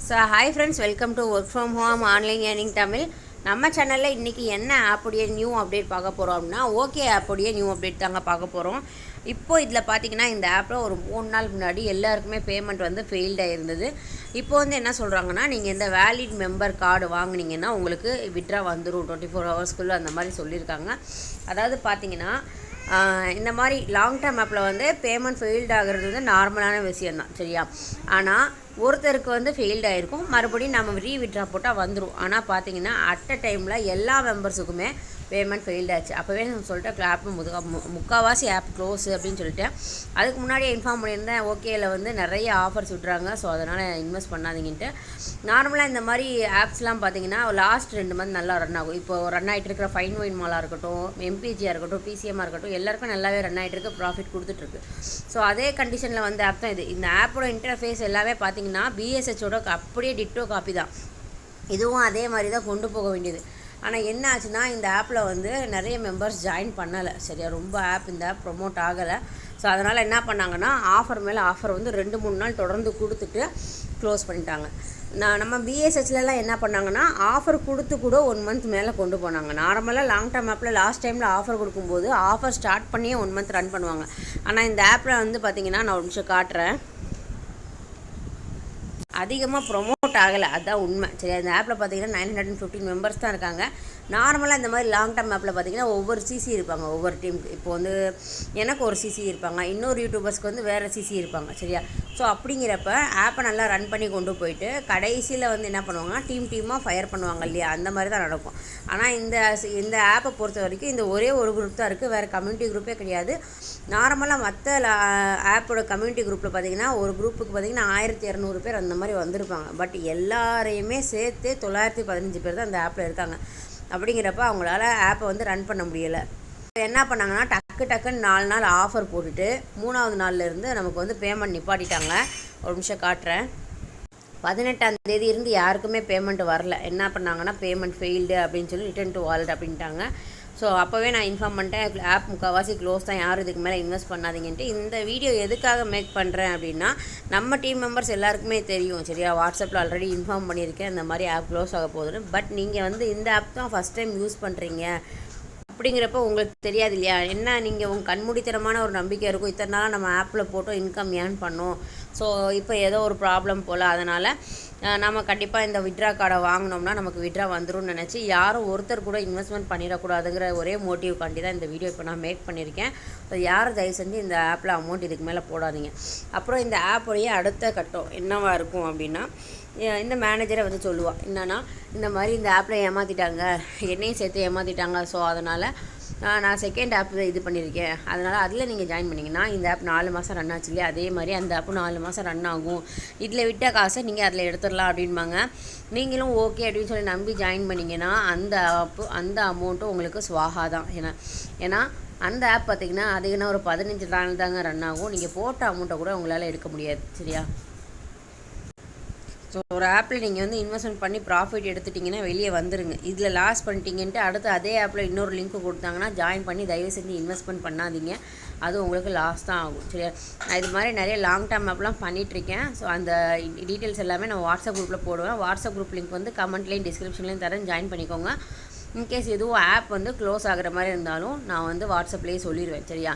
So hi friends, welcome to work from home online earning Tamil. நம்ம சேனலில் இன்றைக்கி என்ன ஆப்புடைய நியூ அப்டேட் பார்க்க போகிறோம் அப்படின்னா, ஓகே ஆப்புடைய நியூ அப்டேட் தாங்க பார்க்க போகிறோம். இப்போது இதில் பார்த்தீங்கன்னா, இந்த ஆப்பில் ஒரு 3 நாள் முன்னாடி எல்லாருக்குமே பேமெண்ட் வந்து ஃபெயில்டாக இருந்தது. இப்போ வந்து என்ன சொல்கிறாங்கன்னா, நீங்கள் இந்த வேலிட் மெம்பர் கார்டு வாங்கினீங்கன்னா உங்களுக்கு விட்ரா வந்துடும் 24 ஹவர்ஸ்க்குள்ளே அந்த மாதிரி சொல்லியிருக்காங்க. அதாவது பார்த்தீங்கன்னா, இந்த மாதிரி லாங் டேர்ம் ஆப்பில் வந்து பேமெண்ட் ஃபெயில்டு ஆகிறது வந்து நார்மலான விஷயந்தான், சரியா? ஆனால் ஒருத்தருக்கு வந்து ஃபெயில்டு ஆகிருக்கும், மறுபடியும் நம்ம ரீவிட்ரா போட்டால் வந்துடும். ஆனால் பார்த்தீங்கன்னா அட் அ டைமில் எல்லா மெம்பர்ஸுக்குமே பேமெண்ட் ஃபெயில்டு ஆச்சு. அப்போவே நான் சொல்லிட்டேன், ஆப்பு முக்கால்வாசி ஆப் க்ளோஸ் அப்படின்னு சொல்லிட்டேன். அதுக்கு முன்னாடியே இன்ஃபார்ம் பண்ணியிருந்தேன், ஓகேயில் வந்து நிறைய ஆஃபர்ஸ் விட்றாங்க, ஸோ அதனால் இன்வெஸ்ட் பண்ணாதீங்கன்ட்டு. நார்மலாக இந்த மாதிரி ஆப்ஸ்லாம் பார்த்தீங்கன்னா லாஸ்ட் 2 மந்த் நல்லா ரன் ஆகும். இப்போ ரன் ஆகிட்டு இருக்கிற ஃபைன் ஒயின் மாலாக இருக்கட்டும், எம்பிஜியாக இருக்கட்டும், பிசிஎம்மாக இருக்கட்டும், எல்லாருக்கும் நல்லாவே ரன் ஆகிட்டு இருக்கு, ப்ராஃபிட் கொடுத்துட்ருக்கு. ஸோ அதே கண்டிஷனில் வந்து ஆப் தான் இது. இந்த ஆப்போட இன்டர்ஃபேஸ் எல்லாமே பார்த்தீங்கன்னா பிஎஸ்ஹெச்சோட அப்படியே டிட்டோ காப்பி தான். இதுவும் அதே மாதிரி தான் கொண்டு போக வேண்டியது. ஆனால் என்ன ஆச்சுன்னா, இந்த ஆப்பில் வந்து நிறைய மெம்பர்ஸ் ஜாயின் பண்ணலை, சரியா? ரொம்ப இந்த ஆப் ப்ரொமோட் ஆகலை. ஸோ அதனால் என்ன பண்ணாங்கன்னா, ஆஃபர் மேலே ஆஃபர் வந்து 2-3 நாள் தொடர்ந்து கொடுத்துட்டு க்ளோஸ் பண்ணிட்டாங்க. நம்ம பிஎஸ்ஹெச்லலாம் என்ன பண்ணாங்கன்னா, ஆஃபர் கொடுத்து கூட 1 மந்த் மேலே கொண்டு போனாங்க. நார்மலாக லாங் டேர்ம் ஆப்பில் லாஸ்ட் டைமில் ஆஃபர் கொடுக்கும்போது ஆஃபர் ஸ்டார்ட் பண்ணியே 1 மந்த் ரன் பண்ணுவாங்க. ஆனால் இந்த ஆப்பில் வந்து பார்த்திங்கன்னா, நான் ஒரு நிமிஷம் காட்டுறேன், அதிகமாக ப்ரொமோட் ஆகலை, அதுதான் உண்மை, சரி? அந்த ஆப்பில் பார்த்தீங்கன்னா 915 மெம்பர்ஸ் தான் இருக்காங்க. நார்மலாக இந்த மாதிரி லாங் டேர்ம் ஆப்பில் பார்த்தீங்கன்னா ஒவ்வொரு சிசி இருப்பாங்க, ஒவ்வொரு டீமுக்கு. இப்போ வந்து எனக்கு ஒரு சிசி இருப்பாங்க, இன்னொரு யூடியூபர்ஸ்க்கு வந்து வேறு சிசி இருப்பாங்க, சரியா? ஸோ அப்படிங்கிறப்ப ஆப்பை நல்லா ரன் பண்ணி கொண்டு போயிட்டு கடைசியில் வந்து என்ன பண்ணுவாங்கன்னா, டீமாக ஃபயர் பண்ணுவாங்க இல்லையா? அந்த மாதிரி தான் நடக்கும். ஆனால் இந்த ஆப்பை பொறுத்த வரைக்கும் இந்த ஒரே ஒரு குரூப் தான் இருக்குது, வேறு கம்யூனிட்டி குரூப்பே கிடையாது. நார்மலாக மற்ற ஆப்போட கம்யூனிட்டி குரூப்பில் பார்த்திங்கன்னா ஒரு குரூப்புக்கு பார்த்திங்கன்னா 1200 பேர் அந்த மாதிரி வந்திருப்பாங்க. பட் எல்லாரையுமே சேர்த்து 915 பேர் தான் அந்த ஆப்பில் இருக்காங்க. அப்படிங்கிறப்ப அவங்களால ஆப்பை வந்து ரன் பண்ண முடியலை. என்ன பண்ணாங்கன்னா, டக்குன்னு 4 நாள் ஆஃபர் போட்டுட்டு 3ஆவது நாள்லேருந்து நமக்கு வந்து பேமெண்ட் நிப்பாட்டிட்டாங்க. ஒரு நிமிஷம் காட்டுறேன். 18ஆம் தேதி இருந்து யாருக்குமே பேமெண்ட் வரல. என்ன பண்ணாங்கன்னா, பேமெண்ட் ஃபெயில்டு அப்படின்னு சொல்லி ரிட்டர்ன் டு வாலெட் அப்படின்ட்டாங்க. ஸோ அப்போவே நான் இன்ஃபார்ம் பண்ணிட்டேன், ஆப் முக்கால்வாசி க்ளோஸ் தான், யாரும் இதுக்கு மேலே இன்வெஸ்ட் பண்ணாதீங்கன்ட்டு. இந்த வீடியோ எதுக்காக மேக் பண்ணுறேன் அப்படின்னா, நம்ம டீம் மெம்பர்ஸ் எல்லாருக்குமே தெரியும், சரியா? வாட்ஸ்அப்பில் ஆல்ரெடி இன்ஃபார்ம் பண்ணியிருக்கேன் இந்த மாதிரி ஆப் க்ளோஸ் ஆக போகுதுன்னு. பட் நீங்கள் வந்து இந்த ஆப் தான் ஃபஸ்ட் டைம் யூஸ் பண்ணுறீங்க அப்படிங்கிறப்ப உங்களுக்கு தெரியாது இல்லையா? என்ன நீங்கள் உங்கள் கண்மூடித்தனமான ஒரு நம்பிக்கை இருக்கும், இத்தனை நாள் நம்ம ஆப்பில் போட்டோம் இன்கம் ஏர்ன் பண்ணோம், ஸோ இப்போ ஏதோ ஒரு ப்ராப்ளம் போல், அதனால் நம்ம கண்டிப்பாக இந்த விட்ரா கார்டை வாங்கினோம்னா நமக்கு விட்ரா வந்துடும் நினச்சி யாரும் ஒருத்தர் கூட இன்வெஸ்ட்மெண்ட் பண்ணிடக்கூடாதுங்கிற ஒரே மோட்டிவ்காண்டி தான் இந்த வீடியோ இப்போ நான் மேக் பண்ணியிருக்கேன். ஸோ யாரும் தயவு செஞ்சு இந்த ஆப்பில் அமௌண்ட் இதுக்கு மேலே போடாதீங்க. அப்புறம் இந்த ஆப்புடைய அடுத்த கட்டம் என்னவாக இருக்கும் அப்படின்னா, இந்த மேனேஜரை வந்து சொல்லுவாள் என்னென்னா, இந்த மாதிரி இந்த ஆப்பில் ஏமாற்றிட்டாங்க, என்னையும் சேர்த்து ஏமாற்றிட்டாங்க, ஸோ அதனால் நான் செகண்ட் ஆப் இது பண்ணியிருக்கேன், அதனால் அதில் நீங்கள் ஜாயின் பண்ணிங்கன்னா இந்த ஆப் 4 மாதம் ரன் ஆச்சு இல்லையா? அதே மாதிரி அந்த ஆப்பு 4 மாதம் ரன் ஆகும், இதில் விட்ட காசை நீங்கள் அதில் எடுத்துடலாம் அப்படின்பாங்க. நீங்களும் ஓகே அப்படின்னு சொல்லி நம்பி ஜாயின் பண்ணிங்கன்னா அந்த அமௌண்ட்டும் உங்களுக்கு ஸ்வாகா தான். ஏன்னா அந்த ஆப் பார்த்திங்கன்னா அதுக்குன்னா ஒரு 15 நாள் தாங்க ரன் ஆகும். நீங்கள் போட்ட அமௌண்ட்டை கூட உங்களால் எடுக்க முடியாது, சரியா? ஸோ ஒரு ஆப்பில் நீங்கள் வந்து இன்வெஸ்ட்மெண்ட் பண்ணி ப்ராஃபிட் எடுத்துட்டிங்கன்னா வெளியே வந்துடுங்க. இதில் லாஸ் பண்ணிட்டீங்கன்ட்டு அடுத்து அதே ஆப்பில் இன்னொரு லிங்க்கு கொடுத்தாங்கன்னா ஜாயின் பண்ணி தயவு செஞ்சு இன்வெஸ்ட்மெண்ட் பண்ணாதீங்க, அது உங்களுக்கு லாஸ் தான் ஆகும், சரியா? நான் இது மாதிரி நிறைய லாங் டேர்ம் ஆப்லாம் பண்ணிகிட்ருக்கேன். ஸோ அந்த டீட்டெயில்ஸ் எல்லாமே நான் வாட்ஸ்அப் குரூப்பில் போடுவேன். வாட்ஸ்அப் குரூப் லிங்க் வந்து கமெண்ட்லேயும் டிஸ்கிரிப்ஷன்லேயும் தரேன், ஜாயின் பண்ணிக்கோங்க. இன்கேஸ் எதுவும் ஆப் வந்து க்ளோஸ் ஆகிற மாதிரி இருந்தாலும் நான் வந்து வாட்ஸ்அப்லேயே சொல்லிடுவேன், சரியா?